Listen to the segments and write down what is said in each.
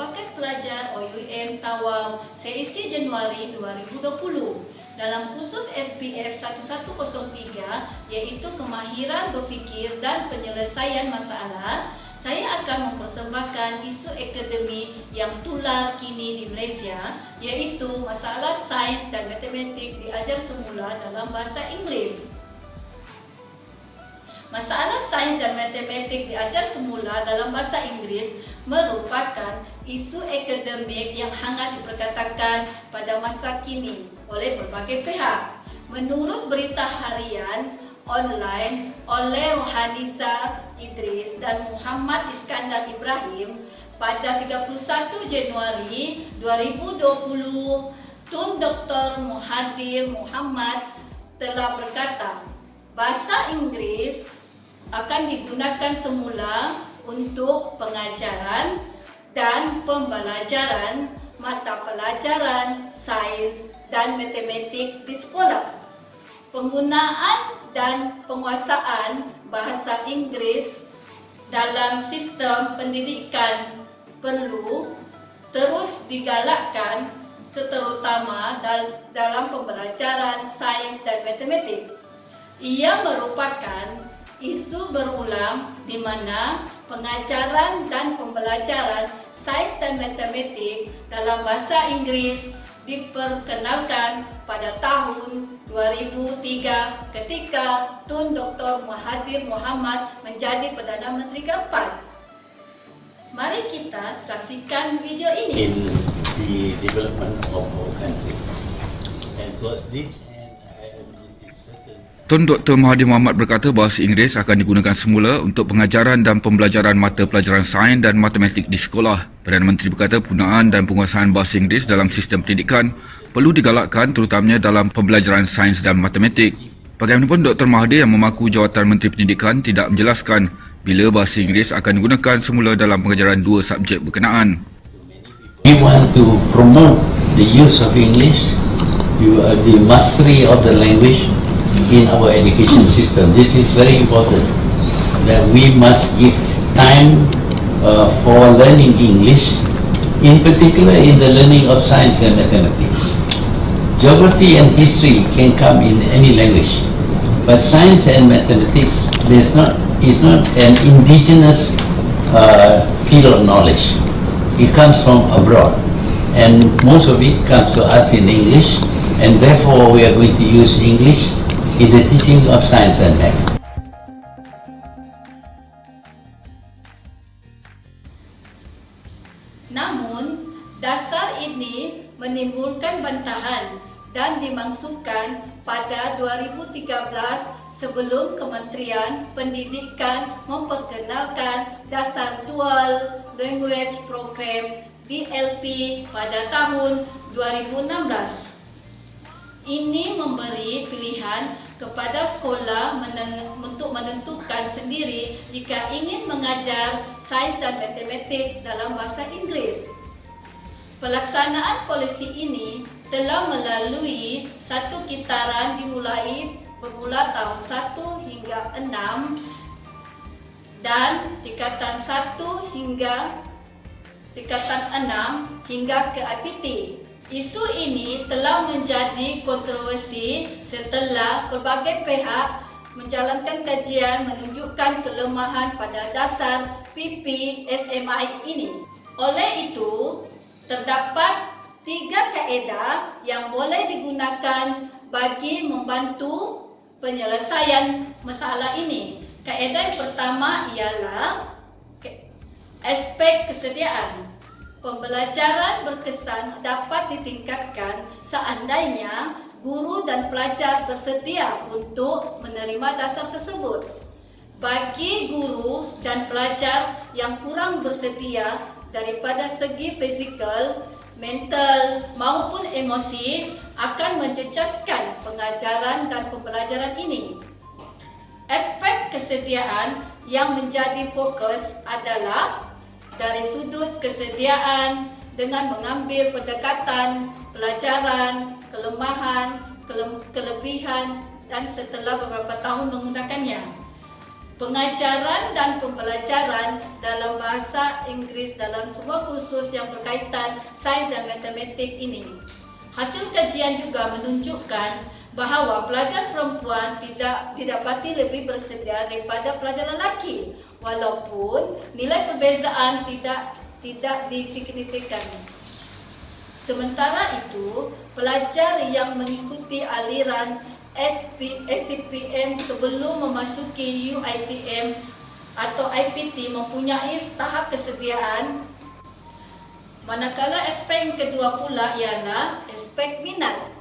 Paket Pelajar OUM Tawau seisi Januari 2020 dalam kursus SPF 1103 iaitu kemahiran berfikir dan penyelesaian masalah. Saya akan mempersembahkan isu akademik yang tular kini di Malaysia iaitu masalah sains dan matematik diajar semula dalam bahasa Inggeris. Masalah sains dan matematik diajar semula dalam bahasa Inggeris merupakan isu akademik yang hangat diperkatakan pada masa kini oleh berbagai pihak. Menurut berita harian online oleh Rohaniza Idris dan Muhammad Iskandar Ibrahim pada 31 Januari 2020, Tun Dr. Mahathir Mohamad telah berkata, bahasa Inggeris akan digunakan semula untuk pengajaran dan pembelajaran mata pelajaran sains dan matematik di sekolah. Penggunaan dan penguasaan bahasa Inggeris dalam sistem pendidikan perlu terus digalakkan, terutama dalam pembelajaran sains dan matematik. Ia merupakan isu berulang di mana pengajaran dan pembelajaran sains dan matematik dalam bahasa Inggeris diperkenalkan pada tahun 2003 ketika Tun Dr. Mahathir Mohamad menjadi Perdana Menteri keempat. Mari kita saksikan video ini. In the development of our country, and plus this Tun Dr. Mahathir Mohamad berkata bahasa Inggeris akan digunakan semula untuk pengajaran dan pembelajaran mata pelajaran sains dan matematik di sekolah. Perdana Menteri berkata penggunaan dan penguasaan bahasa Inggeris dalam sistem pendidikan perlu digalakkan terutamanya dalam pembelajaran sains dan matematik. Bagaimanapun Dr. Mahathir yang memaku jawatan Menteri Pendidikan tidak menjelaskan bila bahasa Inggeris akan digunakan semula dalam pengajaran dua subjek berkenaan. we want to promote the use of English, the mastery of the language in our education system. This is very important, that we must give time for learning English, in particular in the learning of science and mathematics. Geography and history can come in any language, but science and mathematics is not an indigenous field of knowledge. It comes from abroad, and most of it comes to us in English, and therefore we are going to use English in the teaching of science and math. Namun, dasar ini menimbulkan bantahan dan dimaksudkan pada 2013 sebelum Kementerian Pendidikan memperkenalkan Dasar Dual Language Program DLP pada tahun 2016. Ini memberi pilihan kepada sekolah untuk menentukan sendiri jika ingin mengajar sains dan matematik dalam bahasa Inggeris. Pelaksanaan polisi ini telah melalui satu kitaran dimulai bermula tahun 1 hingga 6 dan tingkatan 1 hingga tingkatan 6 hingga ke IPT. Isu ini telah menjadi kontroversi setelah berbagai pihak menjalankan kajian menunjukkan kelemahan pada dasar PPSMI ini. Oleh itu, terdapat 3 kaedah yang boleh digunakan bagi membantu penyelesaian masalah ini. Kaedah yang pertama ialah aspek kesediaan. Pembelajaran berkesan dapat ditingkatkan seandainya guru dan pelajar bersedia untuk menerima dasar tersebut. Bagi guru dan pelajar yang kurang bersedia daripada segi fizikal, mental maupun emosi akan menjejaskan pengajaran dan pembelajaran ini. Aspek kesediaan yang menjadi fokus adalah dari sudut kesediaan dengan mengambil pendekatan pelajaran, kelemahan, kelebihan dan setelah beberapa tahun menggunakannya. Pengajaran dan pembelajaran dalam bahasa Inggeris dalam semua kursus yang berkaitan sains dan matematik ini. Hasil kajian juga menunjukkan bahawa pelajar perempuan tidak didapati lebih bersedia daripada pelajar lelaki, walaupun nilai perbezaan tidak disignifikan. Sementara itu, pelajar yang mengikuti aliran STPM sebelum memasuki UiTM atau IPT mempunyai tahap kesediaan, manakala aspek yang kedua pula ialah aspek minat.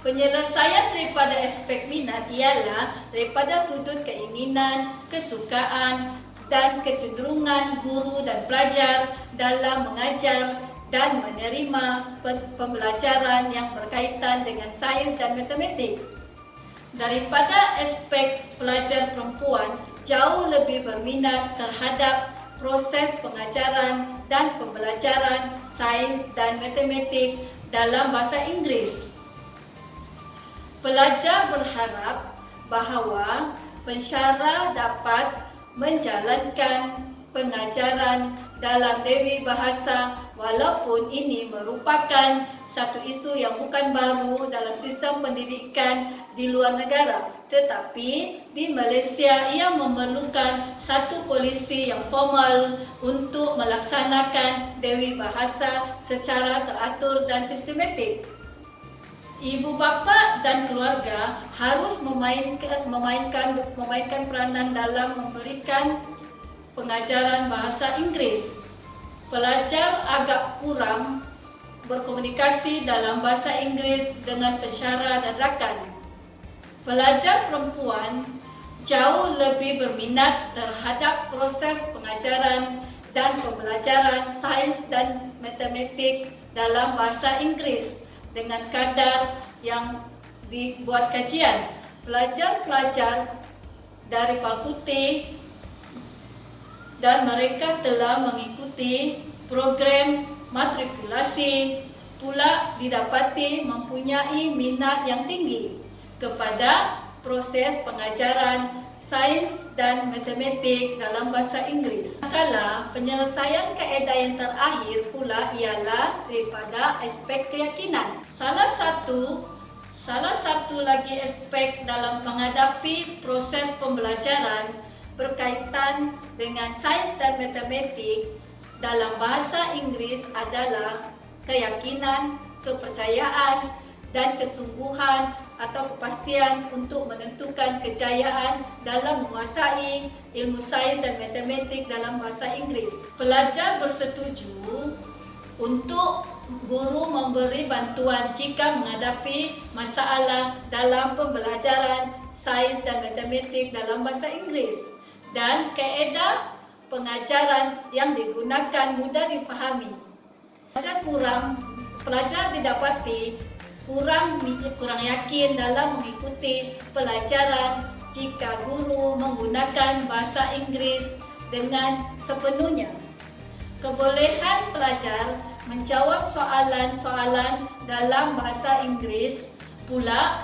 Penyelesaian daripada aspek minat ialah daripada sudut keinginan, kesukaan dan kecenderungan guru dan pelajar dalam mengajar dan menerima pembelajaran yang berkaitan dengan sains dan matematik. Daripada aspek pelajar perempuan jauh lebih berminat terhadap proses pengajaran dan pembelajaran sains dan matematik dalam bahasa Inggeris. Pelajar berharap bahawa pensyarah dapat menjalankan pengajaran dalam dewi bahasa walaupun ini merupakan satu isu yang bukan baru dalam sistem pendidikan di luar negara, tetapi di Malaysia ia memerlukan satu polisi yang formal untuk melaksanakan dewi bahasa secara teratur dan sistematik. Ibu bapa dan keluarga harus memainkan peranan dalam memberikan pengajaran bahasa Inggeris. Pelajar agak kurang berkomunikasi dalam bahasa Inggeris dengan pensyarah dan rakan. Pelajar perempuan jauh lebih berminat terhadap proses pengajaran dan pembelajaran sains dan matematik dalam bahasa Inggeris dengan kadar yang dibuat kajian. Pelajar-pelajar dari fakulti dan mereka telah mengikuti program matrikulasi pula didapati mempunyai minat yang tinggi kepada proses pengajaran sains dan matematik dalam bahasa Inggeris. Manakala penyelesaian kaedah yang terakhir pula ialah daripada aspek keyakinan. Salah satu lagi aspek dalam menghadapi proses pembelajaran berkaitan dengan sains dan matematik dalam bahasa Inggeris adalah keyakinan, kepercayaan dan kesungguhan atau kepastian untuk menentukan kejayaan dalam menguasai ilmu sains dan matematik dalam bahasa Inggeris. Pelajar bersetuju untuk guru memberi bantuan jika menghadapi masalah dalam pembelajaran sains dan matematik dalam bahasa Inggeris, dan kaedah pengajaran yang digunakan mudah difahami. Pelajar didapati kurang yakin dalam mengikuti pelajaran jika guru menggunakan bahasa Inggeris dengan sepenuhnya. Kebolehan pelajar menjawab soalan-soalan dalam bahasa Inggeris pula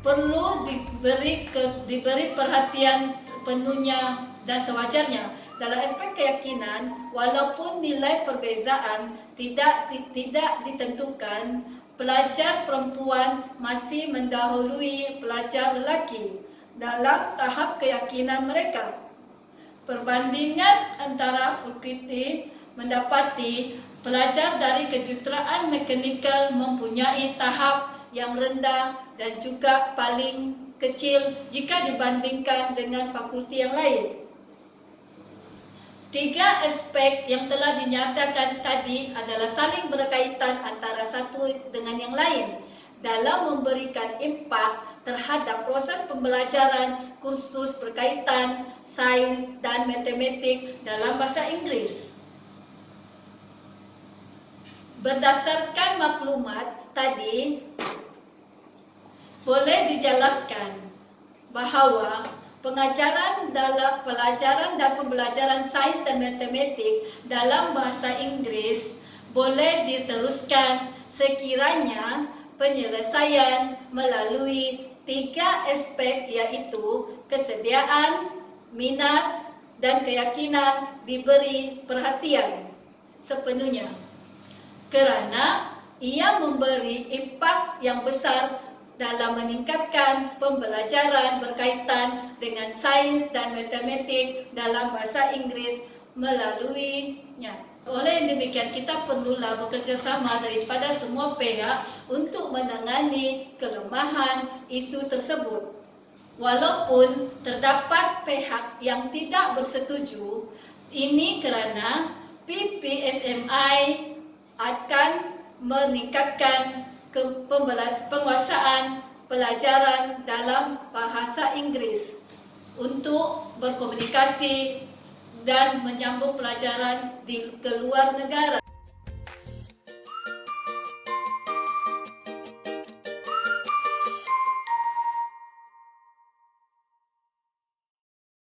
perlu diberi perhatian sepenuhnya dan sewajarnya. Dalam aspek keyakinan, walaupun nilai perbezaan tidak ditentukan, pelajar perempuan masih mendahului pelajar lelaki dalam tahap keyakinan mereka. Perbandingan antara fakulti mendapati pelajar dari kejuruteraan mekanikal mempunyai tahap yang rendah dan juga paling kecil jika dibandingkan dengan fakulti yang lain. 3 aspek yang telah dinyatakan tadi adalah saling berkaitan antara satu dengan yang lain dalam memberikan impak terhadap proses pembelajaran kursus berkaitan sains dan matematik dalam bahasa Inggeris. Berdasarkan maklumat tadi, boleh dijelaskan bahawa pengajaran dalam pelajaran dan pembelajaran sains dan matematik dalam bahasa Inggeris boleh diteruskan sekiranya penyelesaian melalui 3 aspek, iaitu kesediaan, minat, dan keyakinan diberi perhatian sepenuhnya, kerana ia memberi impak yang besar dalam meningkatkan pembelajaran berkaitan dengan sains dan matematik dalam bahasa Inggeris melaluinya. Oleh demikian, kita perlulah bekerjasama daripada semua pihak untuk menangani kelemahan isu tersebut. Walaupun terdapat pihak yang tidak bersetuju, ini kerana PPSMI akan meningkatkan penguasaan pelajaran dalam bahasa Inggeris untuk berkomunikasi dan menyambung pelajaran di keluar negara.